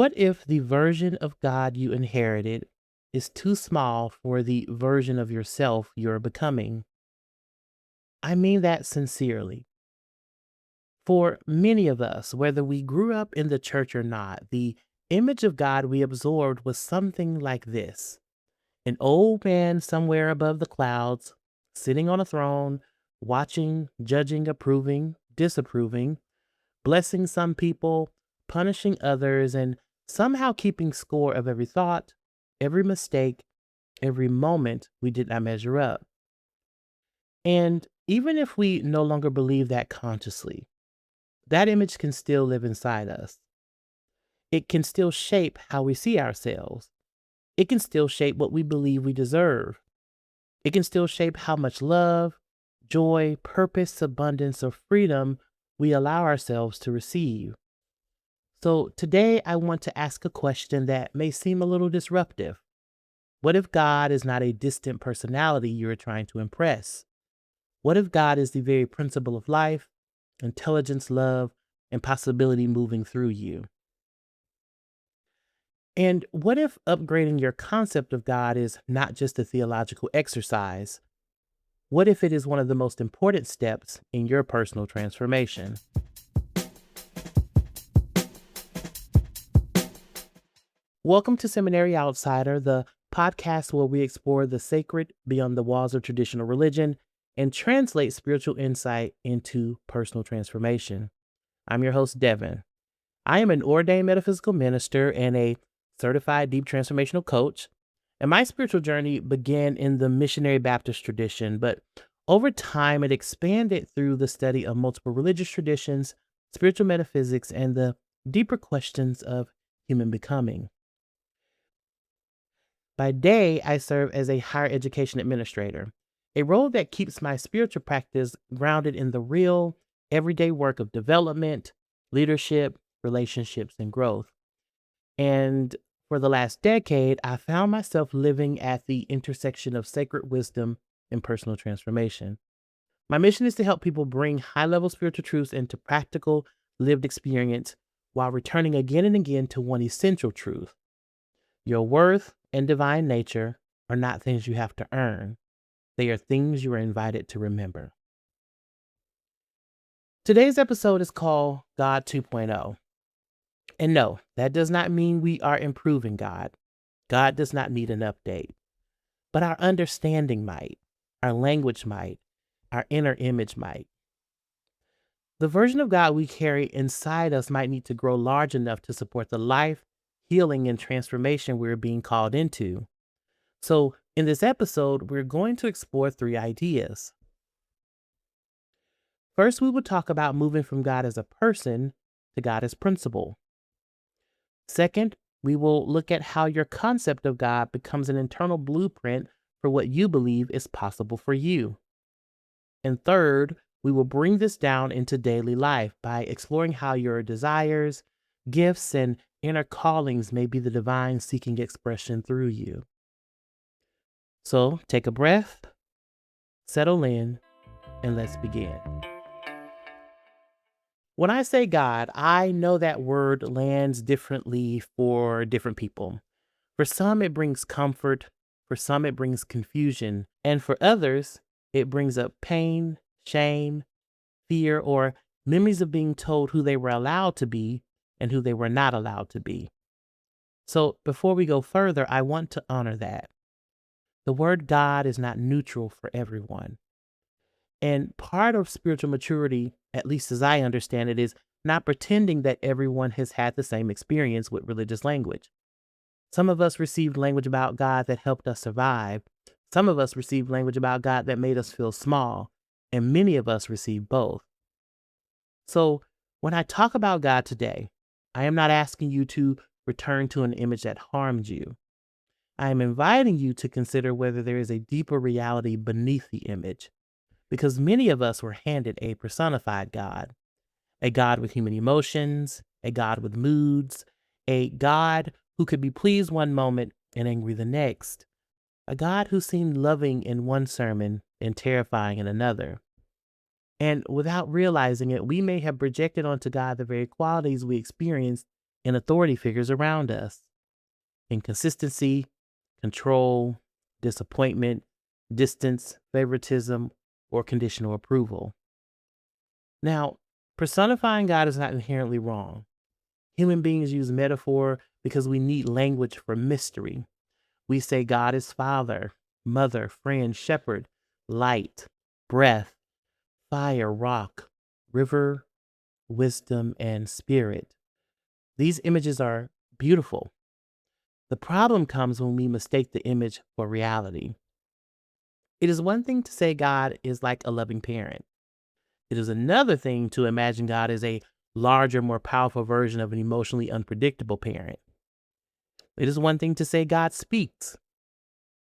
What if the version of God you inherited is too small for the version of yourself you're becoming? I mean that sincerely. For many of us, whether we grew up in the church or not, the image of God we absorbed was something like this: an old man somewhere above the clouds, sitting on a throne, watching, judging, approving, disapproving, blessing some people, punishing others, and somehow keeping score of every thought, every mistake, every moment we did not measure up. And even if we no longer believe that consciously, that image can still live inside us. It can still shape how we see ourselves. It can still shape what we believe we deserve. It can still shape how much love, joy, purpose, abundance, or freedom we allow ourselves to receive. So today I want to ask a question that may seem a little disruptive. What if God is not a distant personality you are trying to impress? What if God is the very principle of life, intelligence, love, and possibility moving through you? And what if upgrading your concept of God is not just a theological exercise? What if it is one of the most important steps in your personal transformation? Welcome to Seminary Outsider, the podcast where we explore the sacred beyond the walls of traditional religion and translate spiritual insight into personal transformation. I'm your host, Devin. I am an ordained metaphysical minister and a certified deep transformational coach. And my spiritual journey began in the missionary Baptist tradition, but over time it expanded through the study of multiple religious traditions, spiritual metaphysics, and the deeper questions of human becoming. By day, I serve as a higher education administrator, a role that keeps my spiritual practice grounded in the real, everyday work of development, leadership, relationships, and growth. And for the last decade, I found myself living at the intersection of sacred wisdom and personal transformation. My mission is to help people bring high level spiritual truths into practical, lived experience while returning again and again to one essential truth: your worth and divine nature are not things you have to earn, they are things you are invited to remember. Today's episode is called God 2.0. And no, that does not mean we are improving God. God does not need an update, but our understanding might, our language might, our inner image might. The version of God we carry inside us might need to grow large enough to support the life, healing, and transformation we're being called into. So, in this episode, we're going to explore three ideas. First, we will talk about moving from God as a person to God as principle. Second, we will look at how your concept of God becomes an internal blueprint for what you believe is possible for you. And third, we will bring this down into daily life by exploring how your desires, gifts, and inner callings may be the divine seeking expression through you. So take a breath, settle in, and let's begin. When I say God, I know that word lands differently for different people. For some, it brings comfort. For some, it brings confusion. And for others, it brings up pain, shame, fear, or memories of being told who they were allowed to be and who they were not allowed to be. So before we go further, I want to honor that. The word God is not neutral for everyone. And part of spiritual maturity, at least as I understand it, is not pretending that everyone has had the same experience with religious language. Some of us received language about God that helped us survive. Some of us received language about God that made us feel small. And many of us received both. So when I talk about God today, I am not asking you to return to an image that harmed you. I am inviting you to consider whether there is a deeper reality beneath the image, because many of us were handed a personified God, a God with human emotions, a God with moods, a God who could be pleased one moment and angry the next, a God who seemed loving in one sermon and terrifying in another. And without realizing it, we may have projected onto God the very qualities we experienced in authority figures around us: inconsistency, control, disappointment, distance, favoritism, or conditional approval. Now, personifying God is not inherently wrong. Human beings use metaphor because we need language for mystery. We say God is father, mother, friend, shepherd, light, breath, fire, rock, river, wisdom, and spirit. These images are beautiful. The problem comes when we mistake the image for reality. It is one thing to say God is like a loving parent. It is another thing to imagine God as a larger, more powerful version of an emotionally unpredictable parent. It is one thing to say God speaks.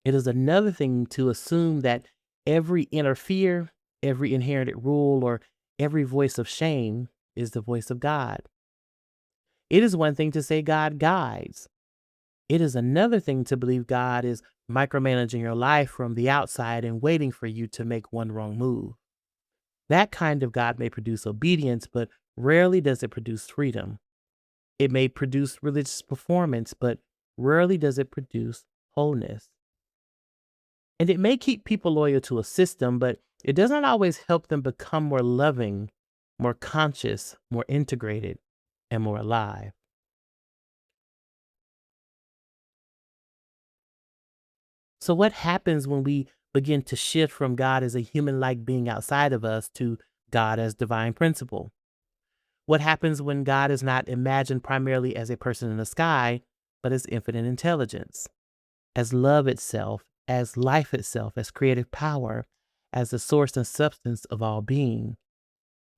It is another thing to assume that every inner fear, every inherited rule, or every voice of shame is the voice of God. It is one thing to say God guides. It is another thing to believe God is micromanaging your life from the outside and waiting for you to make one wrong move. That kind of God may produce obedience, but rarely does it produce freedom. It may produce religious performance, but rarely does it produce wholeness. And it may keep people loyal to a system, but it does not always help them become more loving, more conscious, more integrated, and more alive. So, what happens when we begin to shift from God as a human like being outside of us to God as divine principle? What happens when God is not imagined primarily as a person in the sky, but as infinite intelligence, as love itself, as life itself, as creative power, as the source and substance of all being,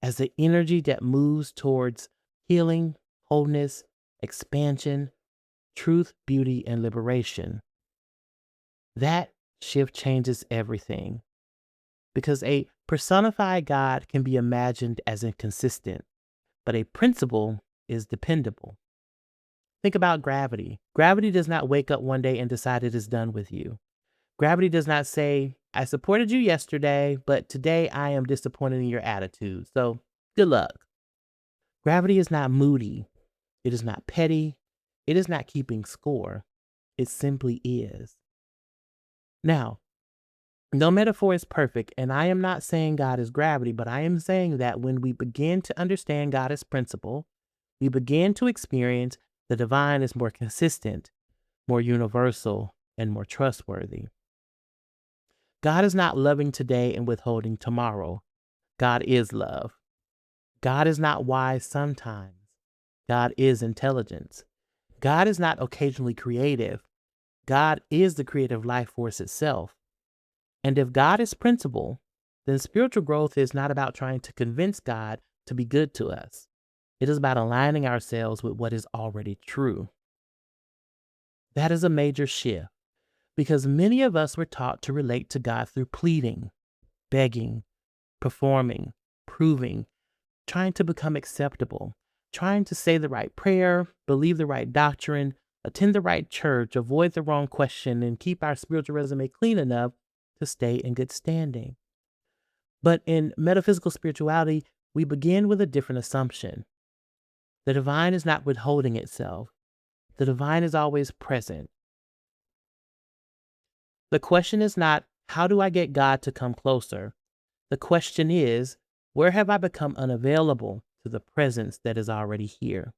as the energy that moves towards healing, wholeness, expansion, truth, beauty, and liberation? That shift changes everything because a personified God can be imagined as inconsistent, but a principle is dependable. Think about gravity. Gravity does not wake up one day and decide it is done with you. Gravity does not say, I supported you yesterday, but today I am disappointed in your attitude. So good luck. Gravity is not moody. It is not petty. It is not keeping score. It simply is. Now, no metaphor is perfect, and I am not saying God is gravity, but I am saying that when we begin to understand God as principle, we begin to experience the divine as more consistent, more universal, and more trustworthy. God is not loving today and withholding tomorrow. God is love. God is not wise sometimes. God is intelligence. God is not occasionally creative. God is the creative life force itself. And if God is principle, then spiritual growth is not about trying to convince God to be good to us. It is about aligning ourselves with what is already true. That is a major shift because many of us were taught to relate to God through pleading, begging, performing, proving, trying to become acceptable, trying to say the right prayer, believe the right doctrine, attend the right church, avoid the wrong question, and keep our spiritual resume clean enough to stay in good standing. But in metaphysical spirituality, we begin with a different assumption. The divine is not withholding itself. The divine is always present. The question is not, how do I get God to come closer? The question is, where have I become unavailable to the presence that is already here?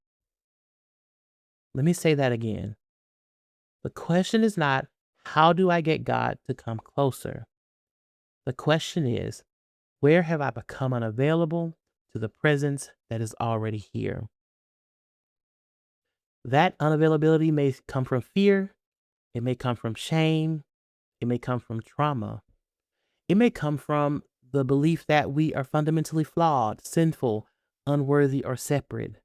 Let me say that again. The question is not, how do I get God to come closer? The question is, where have I become unavailable to the presence that is already here? That unavailability may come from fear, it may come from shame, it may come from trauma, it may come from the belief that we are fundamentally flawed, sinful, unworthy, or separate.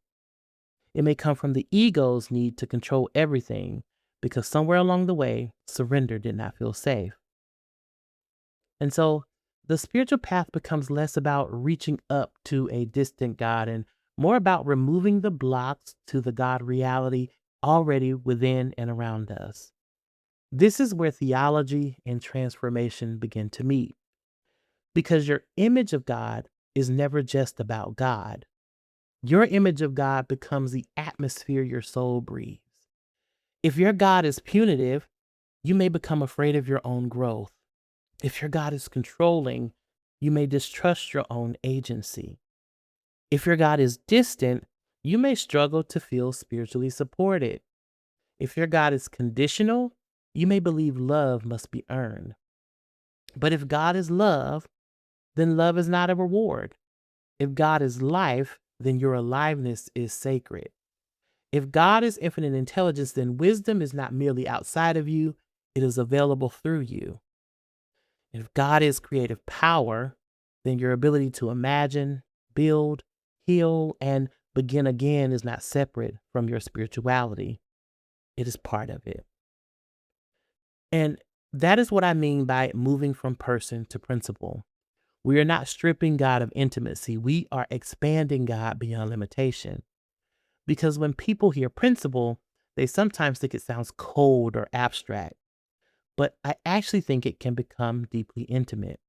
It may come from the ego's need to control everything because somewhere along the way, surrender did not feel safe. And so the spiritual path becomes less about reaching up to a distant God and more about removing the blocks to the God reality already within and around us. This is where theology and transformation begin to meet because your image of God is never just about God. Your image of God becomes the atmosphere your soul breathes. If your God is punitive, you may become afraid of your own growth. If your God is controlling, you may distrust your own agency. If your God is distant, you may struggle to feel spiritually supported. If your God is conditional, you may believe love must be earned. But if God is love, then love is not a reward. If God is life, then your aliveness is sacred. If God is infinite intelligence, then wisdom is not merely outside of you, it is available through you. If God is creative power, then your ability to imagine, build, heal, and begin again is not separate from your spirituality. It is part of it. And that is what I mean by moving from person to principle. We are not stripping God of intimacy. We are expanding God beyond limitation. Because when people hear principle, they sometimes think it sounds cold or abstract. But I actually think it can become deeply intimate.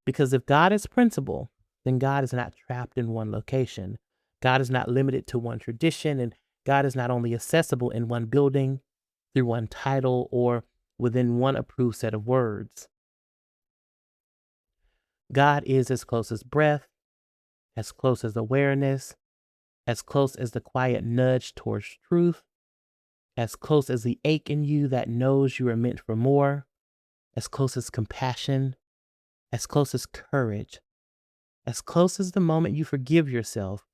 Because if God is principle, then God is not trapped in one location. God is not limited to one tradition, and God is not only accessible in one building, through one title, or within one approved set of words. God is as close as breath, as close as awareness, as close as the quiet nudge towards truth, as close as the ache in you that knows you are meant for more, as close as compassion, as close as courage, as close as the moment you forgive yourself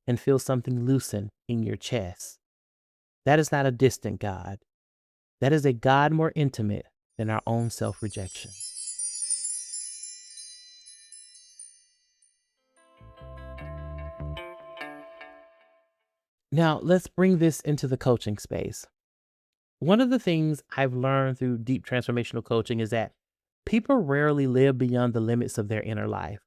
and feel something loosen in your chest. That is not a distant God. That is a God more intimate than our own self-rejection. Now, let's bring this into the coaching space. One of the things I've learned through deep transformational coaching is that people rarely live beyond the limits of their inner life.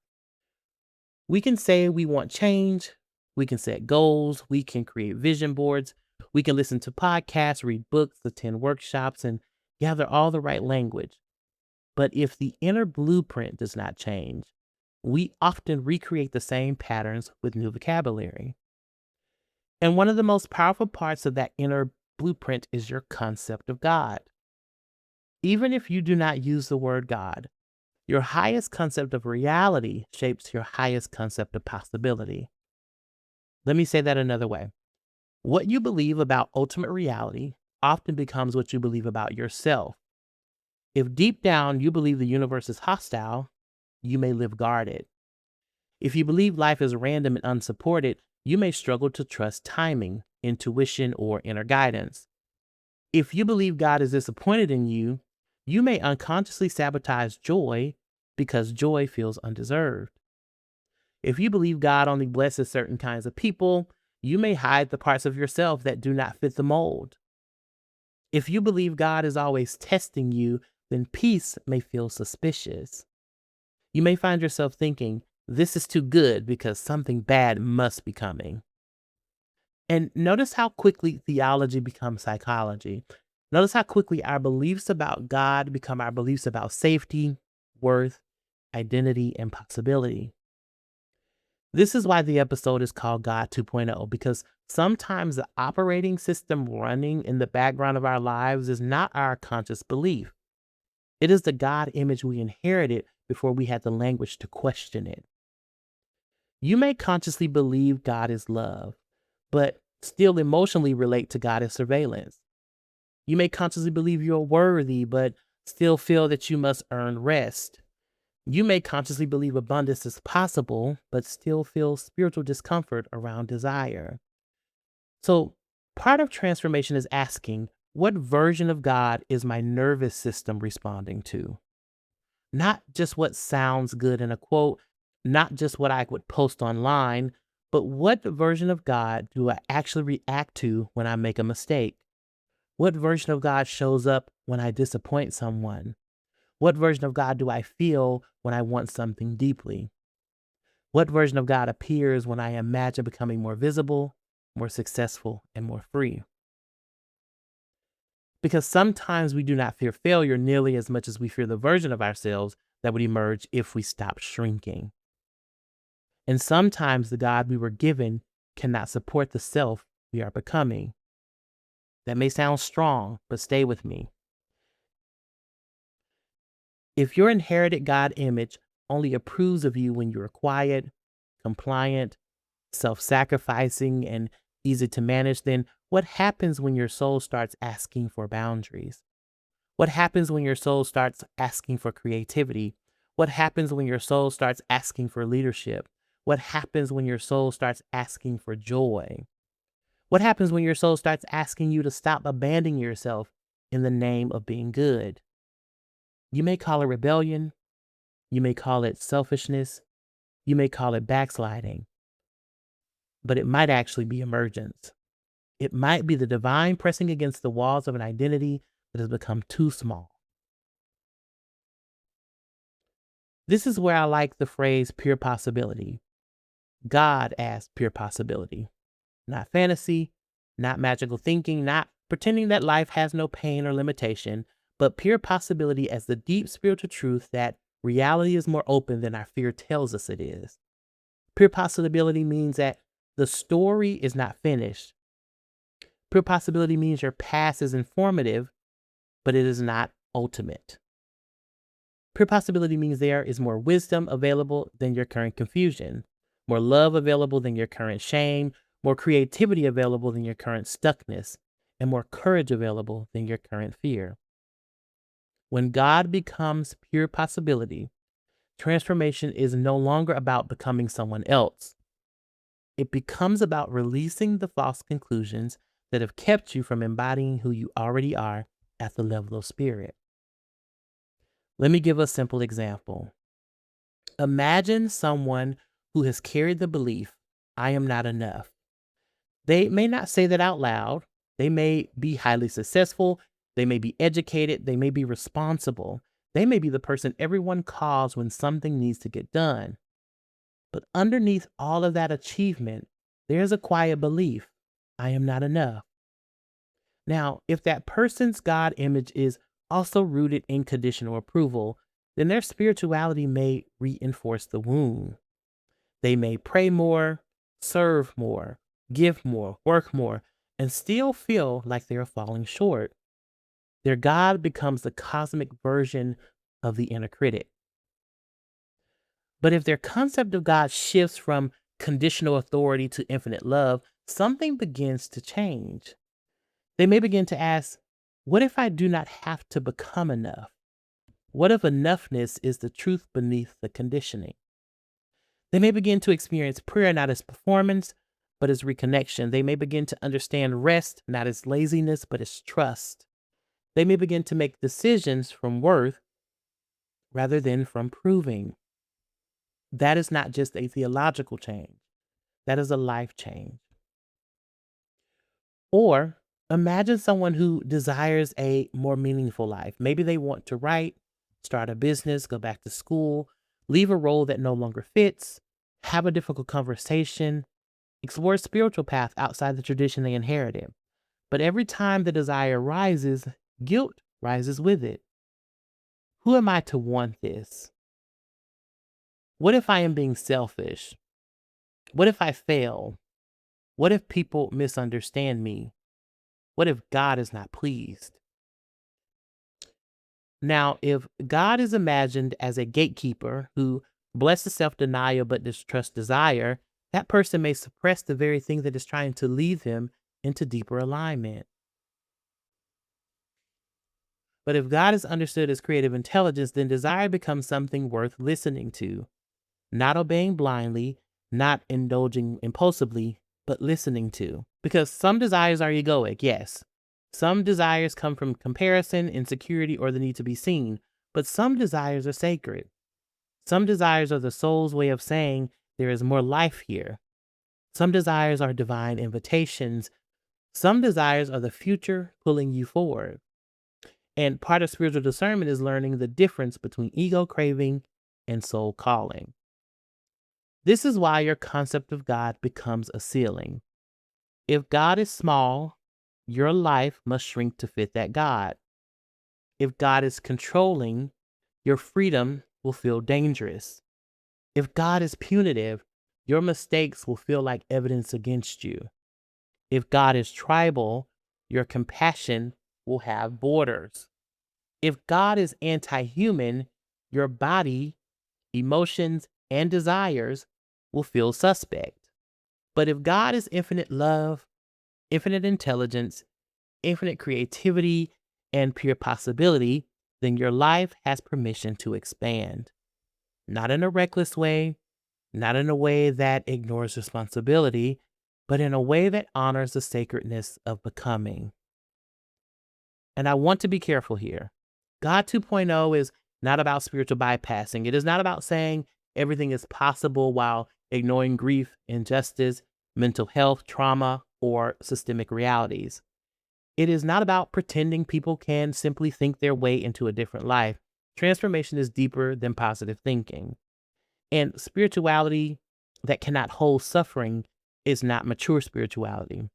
We can say we want change, we can set goals, we can create vision boards, we can listen to podcasts, read books, attend workshops, and gather all the right language. But if the inner blueprint does not change, we often recreate the same patterns with new vocabulary. And one of the most powerful parts of that inner blueprint is your concept of God. Even if you do not use the word God, your highest concept of reality shapes your highest concept of possibility. Let me say that another way. What you believe about ultimate reality often becomes what you believe about yourself. If deep down you believe the universe is hostile, you may live guarded. If you believe life is random and unsupported, you may struggle to trust timing, intuition, or inner guidance. If you believe God is disappointed in you, you may unconsciously sabotage joy because joy feels undeserved. If you believe God only blesses certain kinds of people, you may hide the parts of yourself that do not fit the mold. If you believe God is always testing you, then peace may feel suspicious. You may find yourself thinking, this is too good because something bad must be coming. And notice how quickly theology becomes psychology. Notice how quickly our beliefs about God become our beliefs about safety, worth, identity, and possibility. This is why the episode is called God 2.0, because sometimes the operating system running in the background of our lives is not our conscious belief. It is the God image we inherited before we had the language to question it. You may consciously believe God is love, but still emotionally relate to God as surveillance. You may consciously believe you're worthy, but still feel that you must earn rest. You may consciously believe abundance is possible, but still feel spiritual discomfort around desire. So, part of transformation is asking, what version of God is my nervous system responding to? Not just what sounds good in a quote, not just what I would post online, but what version of God do I actually react to when I make a mistake? What version of God shows up when I disappoint someone? What version of God do I feel when I want something deeply? What version of God appears when I imagine becoming more visible, more successful, and more free? Because sometimes we do not fear failure nearly as much as we fear the version of ourselves that would emerge if we stop shrinking. And sometimes the God we were given cannot support the self we are becoming. That may sound strong, but stay with me. If your inherited God image only approves of you when you're quiet, compliant, self sacrificing, and easy to manage, then what happens when your soul starts asking for boundaries? What happens when your soul starts asking for creativity? What happens when your soul starts asking for leadership? What happens when your soul starts asking for joy? What happens when your soul starts asking you to stop abandoning yourself in the name of being good? You may call it rebellion. You may call it selfishness. You may call it backsliding, but it might actually be emergence. It might be the divine pressing against the walls of an identity that has become too small. This is where I like the phrase pure possibility. God as pure possibility, not fantasy, not magical thinking, not pretending that life has no pain or limitation, but pure possibility as the deep spiritual truth that reality is more open than our fear tells us it is. Pure possibility means that the story is not finished. Pure possibility means your past is informative, but it is not ultimate. Pure possibility means there is more wisdom available than your current confusion, more love available than your current shame, more creativity available than your current stuckness, and more courage available than your current fear. When God becomes pure possibility, transformation is no longer about becoming someone else. It becomes about releasing the false conclusions that have kept you from embodying who you already are at the level of spirit. Let me give a simple example. Imagine someone who has carried the belief, I am not enough. They may not say that out loud. They may be highly successful. They may be educated. They may be responsible. They may be the person everyone calls when something needs to get done. But underneath all of that achievement, there's a quiet belief, I am not enough. Now, if that person's God image is also rooted in conditional approval, then their spirituality may reinforce the wound. They may pray more, serve more, give more, work more, and still feel like they're falling short. Their God becomes the cosmic version of the inner critic. But if their concept of God shifts from conditional authority to infinite love, something begins to change. They may begin to ask, what if I do not have to become enough? What if enoughness is the truth beneath the conditioning? They may begin to experience prayer not as performance, but as reconnection. They may begin to understand rest not as laziness, but as trust. They may begin to make decisions from worth rather than from proving. That is not just a theological change, that is a life change. Or imagine someone who desires a more meaningful life. Maybe they want to write, start a business, go back to school, leave a role that no longer fits, have a difficult conversation, explore a spiritual path outside the tradition they inherited. But every time the desire rises, guilt rises with it. Who am I to want this? What if I am being selfish? What if I fail? What if people misunderstand me? What if God is not pleased? Now, if God is imagined as a gatekeeper who blesses self denial but distrusts desire, that person may suppress the very thing that is trying to lead them into deeper alignment. But if God is understood as creative intelligence, then desire becomes something worth listening to, not obeying blindly, not indulging impulsively, but listening to. Because some desires are egoic, yes. Some desires come from comparison, insecurity, or the need to be seen. But some desires are sacred. Some desires are the soul's way of saying there is more life here. Some desires are divine invitations. Some desires are the future pulling you forward. And part of spiritual discernment is learning the difference between ego craving and soul calling. This is why your concept of God becomes a ceiling. If God is small, your life must shrink to fit that God. If God is controlling, your freedom will feel dangerous. If God is punitive, your mistakes will feel like evidence against you. If God is tribal, your compassion will have borders. If God is anti human, your body, emotions, and desires will feel suspect. But if God is infinite love, infinite intelligence, infinite creativity, and pure possibility, then your life has permission to expand. Not in a reckless way, not in a way that ignores responsibility, but in a way that honors the sacredness of becoming. And I want to be careful here. God 2.0 is not about spiritual bypassing. It is not about saying everything is possible while ignoring grief, injustice, mental health, trauma, or systemic realities. It is not about pretending people can simply think their way into a different life. Transformation is deeper than positive thinking. And spirituality that cannot hold suffering is not mature spirituality.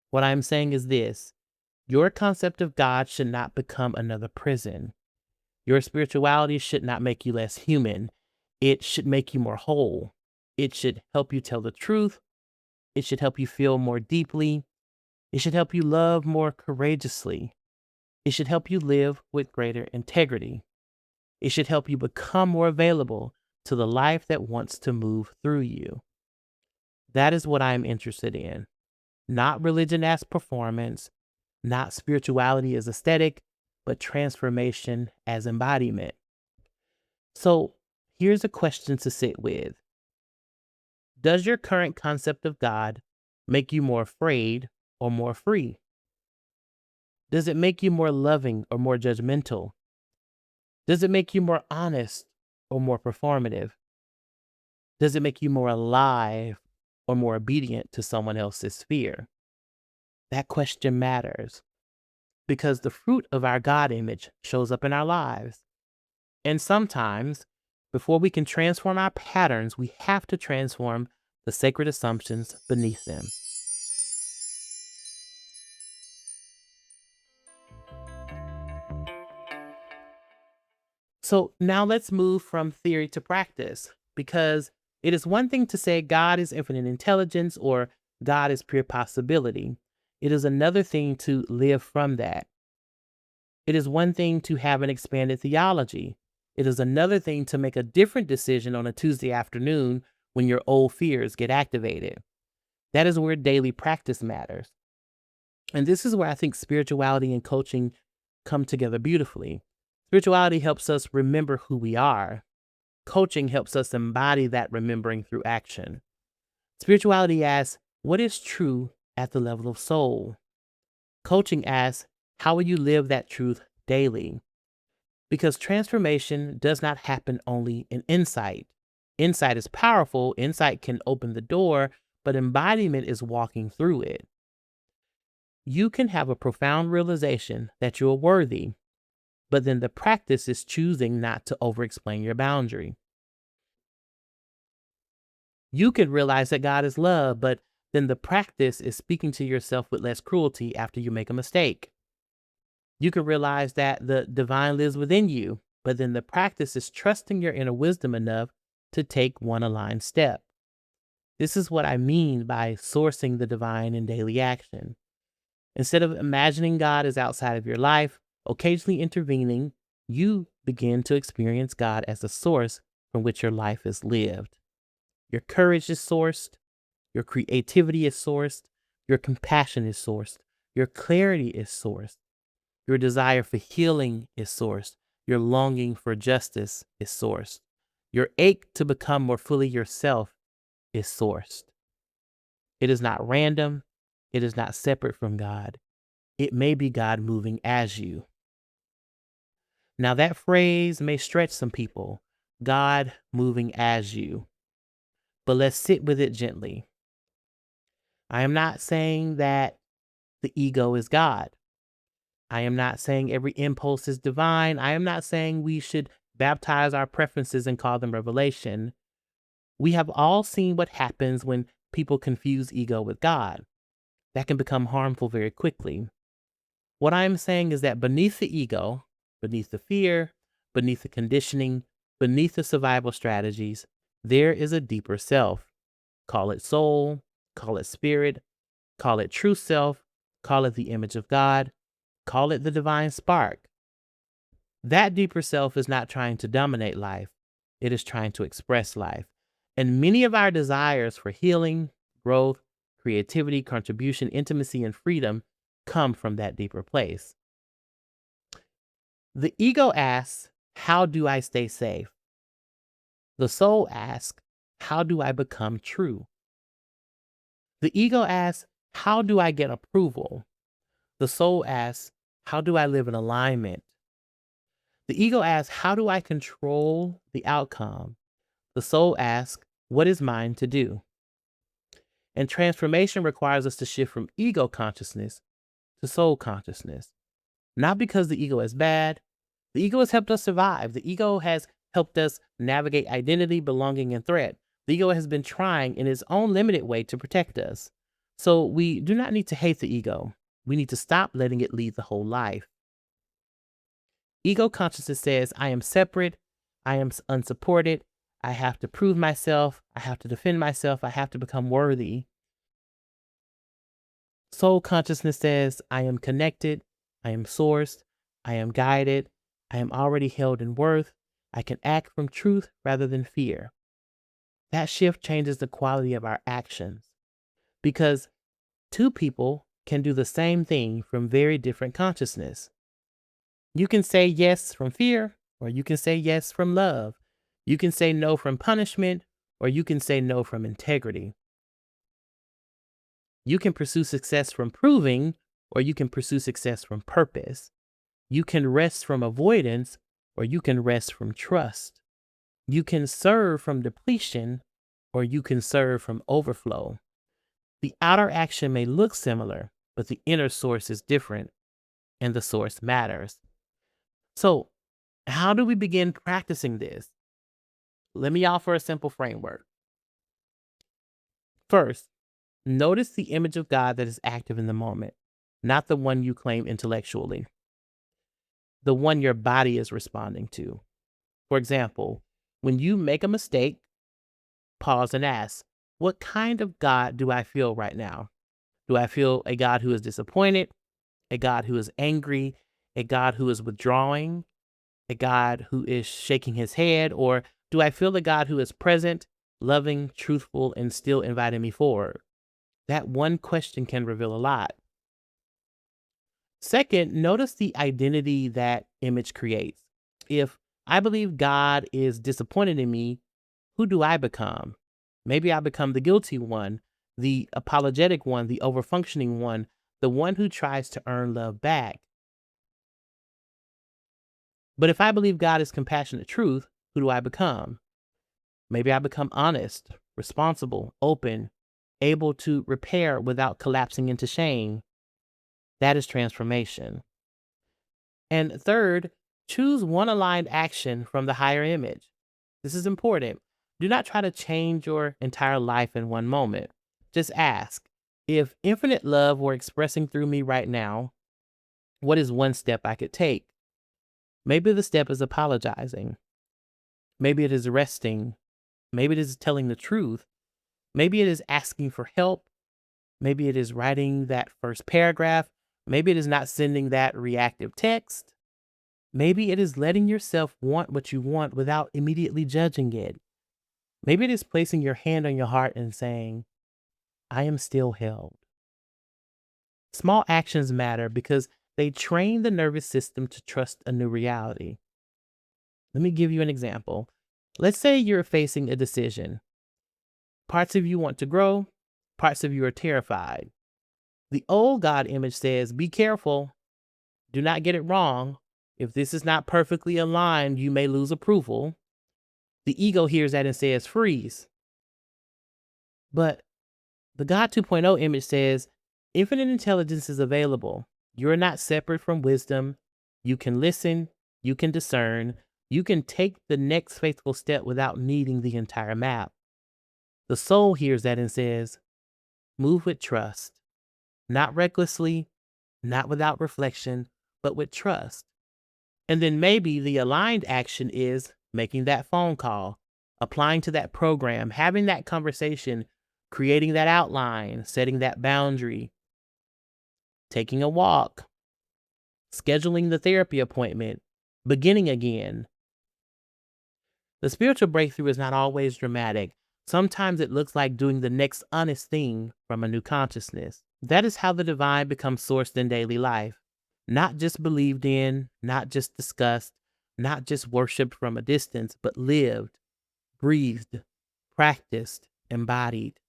What I'm saying is this: your concept of God should not become another prison. Your spirituality should not make you less human. It should make you more whole. It should help you tell the truth. It should help you feel more deeply. It should help you love more courageously. It should help you live with greater integrity. It should help you become more available to the life that wants to move through you. That is what I'm interested in. Not religion as performance, not spirituality as aesthetic, but transformation as embodiment. So here's a question to sit with. Does your current concept of God make you more afraid or more free? Does it make you more loving or more judgmental? Does it make you more honest or more performative? Does it make you more alive or more obedient to someone else's fear? That question matters because the fruit of our God image shows up in our lives. And sometimes, before we can transform our patterns, we have to transform the sacred assumptions beneath them. So now let's move from theory to practice, because it is one thing to say God is infinite intelligence or God is pure possibility. It is another thing to live from that. It is one thing to have an expanded theology. It is another thing to make a different decision on a Tuesday afternoon when your old fears get activated. That is where daily practice matters. And this is where I think spirituality and coaching come together beautifully. Spirituality helps us remember who we are. Coaching helps us embody that remembering through action. Spirituality asks, what is true at the level of soul? Coaching asks, how will you live that truth daily? Because transformation does not happen only in insight. Insight is powerful, insight can open the door, but embodiment is walking through it. You can have a profound realization that you're worthy, but then the practice is choosing not to over-explain your boundary. You can realize that God is love, but then the practice is speaking to yourself with less cruelty after you make a mistake. You can realize that the divine lives within you, but then the practice is trusting your inner wisdom enough to take one aligned step. This is what I mean by sourcing the divine in daily action. Instead of imagining God as outside of your life, occasionally intervening, you begin to experience God as the source from which your life is lived. Your courage is sourced, your creativity is sourced, your compassion is sourced, your clarity is sourced, your desire for healing is sourced, your longing for justice is sourced, your ache to become more fully yourself is sourced. It is not random, it is not separate from God. It may be God moving as you. Now, that phrase may stretch some people, God moving as you, but let's sit with it gently. I am not saying that the ego is God. I am not saying every impulse is divine. I am not saying we should baptize our preferences and call them revelation. We have all seen what happens when people confuse ego with God. That can become harmful very quickly. What I'm saying is that beneath the ego, beneath the fear, beneath the conditioning, beneath the survival strategies, there is a deeper self. Call it soul, call it spirit, call it true self, call it the image of God, call it the divine spark. That deeper self is not trying to dominate life, it is trying to express life. And many of our desires for healing, growth, creativity, contribution, intimacy, and freedom come from that deeper place. The ego asks, how do I stay safe? The soul asks, how do I become true? The ego asks, how do I get approval? The soul asks, how do I live in alignment? The ego asks, how do I control the outcome? The soul asks, what is mine to do? And transformation requires us to shift from ego consciousness to soul consciousness. Not because the ego is bad. The ego has helped us survive. The ego has helped us navigate identity, belonging, and threat. The ego has been trying in its own limited way to protect us. So we do not need to hate the ego. We need to stop letting it lead the whole life. Ego consciousness says, I am separate, I am unsupported, I have to prove myself, I have to defend myself, I have to become worthy. Soul consciousness says, I am connected, I am sourced, I am guided, I am already held in worth, I can act from truth rather than fear. That shift changes the quality of our actions because two people can do the same thing from very different consciousness. You can say yes from fear, or you can say yes from love. You can say no from punishment, or you can say no from integrity. You can pursue success from proving, or you can pursue success from purpose. You can rest from avoidance, or you can rest from trust. You can serve from depletion, or you can serve from overflow. The outer action may look similar, but the inner source is different, and the source matters. So, how do we begin practicing this? Let me offer a simple framework. First, notice the image of God that is active in the moment, not the one you claim intellectually, the one your body is responding to. For example, when you make a mistake, pause and ask, what kind of God do I feel right now? Do I feel a God who is disappointed, a God who is angry, a God who is withdrawing, a God who is shaking his head, or do I feel a God who is present, loving, truthful, and still inviting me forward? That one question can reveal a lot. Second, notice the identity that image creates. If I believe God is disappointed in me, who do I become? Maybe I become the guilty one, the apologetic one, the overfunctioning one, the one who tries to earn love back. But if I believe God is compassionate truth, who do I become? Maybe I become honest, responsible, open, able to repair without collapsing into shame. That is transformation. And third, choose one aligned action from the higher image. This is important. Do not try to change your entire life in one moment. Just ask, if infinite love were expressing through me right now, what is one step I could take? Maybe the step is apologizing. Maybe it is resting. Maybe it is telling the truth. Maybe it is asking for help. Maybe it is writing that first paragraph. Maybe it is not sending that reactive text. Maybe it is letting yourself want what you want without immediately judging it. Maybe it is placing your hand on your heart and saying, I am still held. Small actions matter because they train the nervous system to trust a new reality. Let me give you an example. Let's say you're facing a decision. Parts of you want to grow, parts of you are terrified. The old God image says, be careful. Do not get it wrong. If this is not perfectly aligned, you may lose approval. The ego hears that and says, freeze. But the God 2.0 image says, infinite intelligence is available. You're not separate from wisdom. You can listen. You can discern. You can take the next faithful step without needing the entire map. The soul hears that and says, move with trust, not recklessly, not without reflection, but with trust. And then maybe the aligned action is making that phone call, applying to that program, having that conversation, creating that outline, setting that boundary, taking a walk, scheduling the therapy appointment, beginning again. The spiritual breakthrough is not always dramatic. Sometimes it looks like doing the next honest thing from a new consciousness. That is how the divine becomes sourced in daily life. Not just believed in, not just discussed, not just worshiped from a distance, but lived, breathed, practiced, embodied.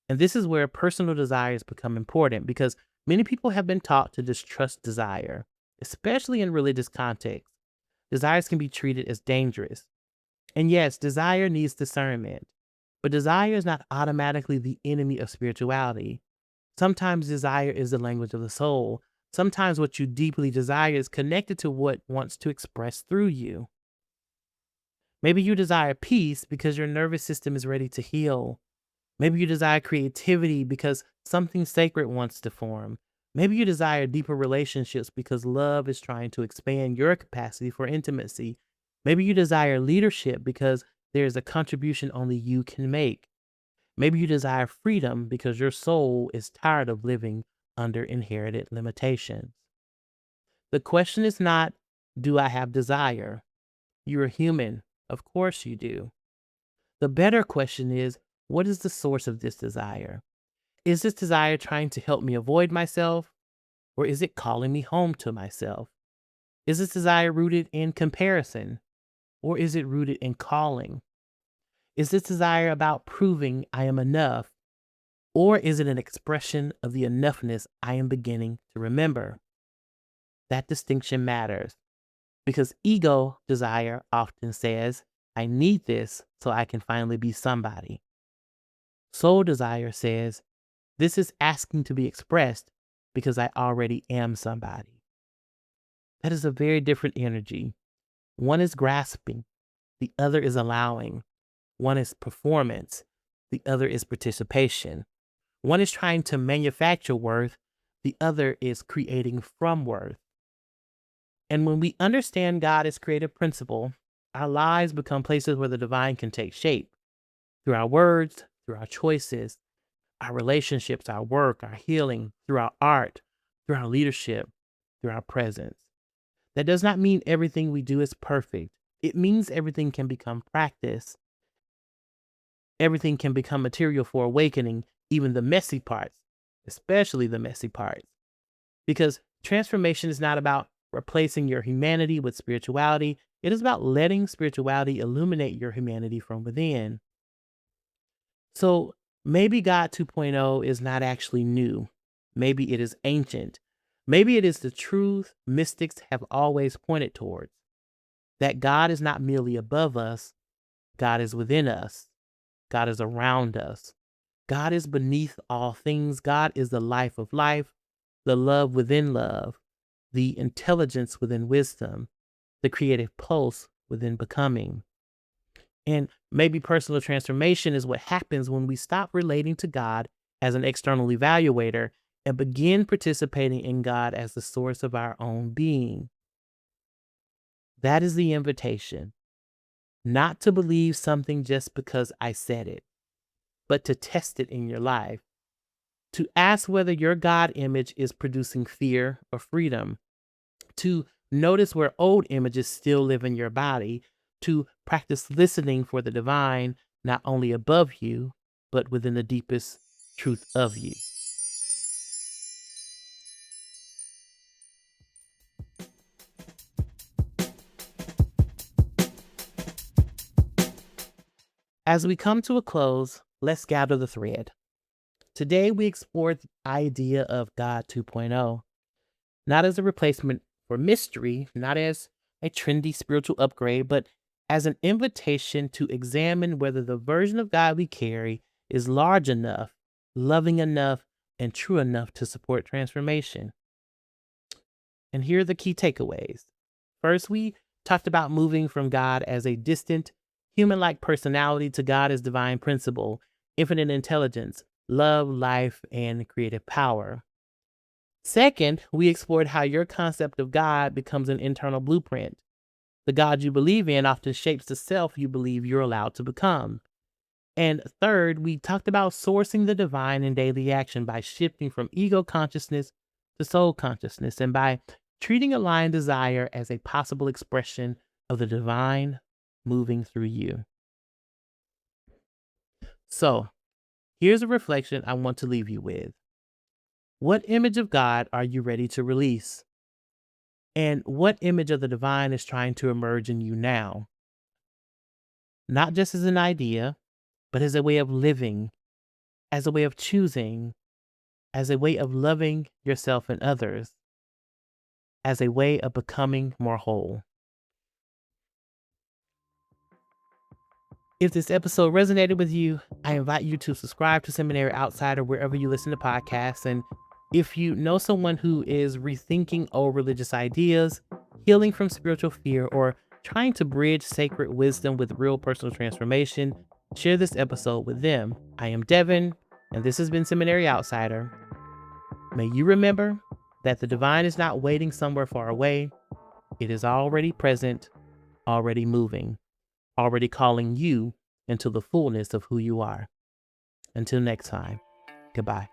And this is where personal desires become important because many people have been taught to distrust desire, especially in religious contexts. Desires can be treated as dangerous. And yes, desire needs discernment, but desire is not automatically the enemy of spirituality. Sometimes desire is the language of the soul. Sometimes what you deeply desire is connected to what wants to express through you. Maybe you desire peace because your nervous system is ready to heal. Maybe you desire creativity because something sacred wants to form. Maybe you desire deeper relationships because love is trying to expand your capacity for intimacy. Maybe you desire leadership because there is a contribution only you can make. Maybe you desire freedom because your soul is tired of living under inherited limitations. The question is not, do I have desire? You're human. Of course you do. The better question is, what is the source of this desire? Is this desire trying to help me avoid myself, or is it calling me home to myself? Is this desire rooted in comparison, or is it rooted in calling? Is this desire about proving I am enough, or is it an expression of the enoughness I am beginning to remember? That distinction matters because ego desire often says, I need this so I can finally be somebody. Soul desire says, this is asking to be expressed because I already am somebody. That is a very different energy. One is grasping, the other is allowing. One is performance, the other is participation. One is trying to manufacture worth, the other is creating from worth. And when we understand God as creative principle, our lives become places where the divine can take shape through our words, through our choices, our relationships, our work, our healing, through our art, through our leadership, through our presence. That does not mean everything we do is perfect. It means everything can become practice. Everything can become material for awakening, even the messy parts, especially the messy parts. Because transformation is not about replacing your humanity with spirituality. It is about letting spirituality illuminate your humanity from within. So maybe God 2.0 is not actually new. Maybe it is ancient. Maybe it is the truth mystics have always pointed towards, that God is not merely above us, God is within us. God is around us. God is beneath all things. God is the life of life, the love within love, the intelligence within wisdom, the creative pulse within becoming. And maybe personal transformation is what happens when we stop relating to God as an external evaluator and begin participating in God as the source of our own being. That is the invitation. Not to believe something just because I said it, but to test it in your life. To ask whether your God image is producing fear or freedom. To notice where old images still live in your body. To practice listening for the divine, not only above you, but within the deepest truth of you. As we come to a close, let's gather the thread. Today, we explored the idea of God 2.0, not as a replacement for mystery, not as a trendy spiritual upgrade, but as an invitation to examine whether the version of God we carry is large enough, loving enough, and true enough to support transformation. And here are the key takeaways. First, we talked about moving from God as a distant, human-like personality to God as divine principle, infinite intelligence, love, life, and creative power. Second, we explored how your concept of God becomes an internal blueprint. The God you believe in often shapes the self you believe you're allowed to become. And third, we talked about sourcing the divine in daily action by shifting from ego consciousness to soul consciousness and by treating aligned desire as a possible expression of the divine moving through you. So, here's a reflection I want to leave you with. What image of God are you ready to release? And what image of the divine is trying to emerge in you now? Not just as an idea, but as a way of living, as a way of choosing, as a way of loving yourself and others, as a way of becoming more whole. If this episode resonated with you, I invite you to subscribe to Seminary Outsider wherever you listen to podcasts. And if you know someone who is rethinking old religious ideas, healing from spiritual fear, or trying to bridge sacred wisdom with real personal transformation, share this episode with them. I am Devin, and this has been Seminary Outsider. May you remember that the divine is not waiting somewhere far away. It is already present, already moving, already calling you into the fullness of who you are. Until next time, goodbye.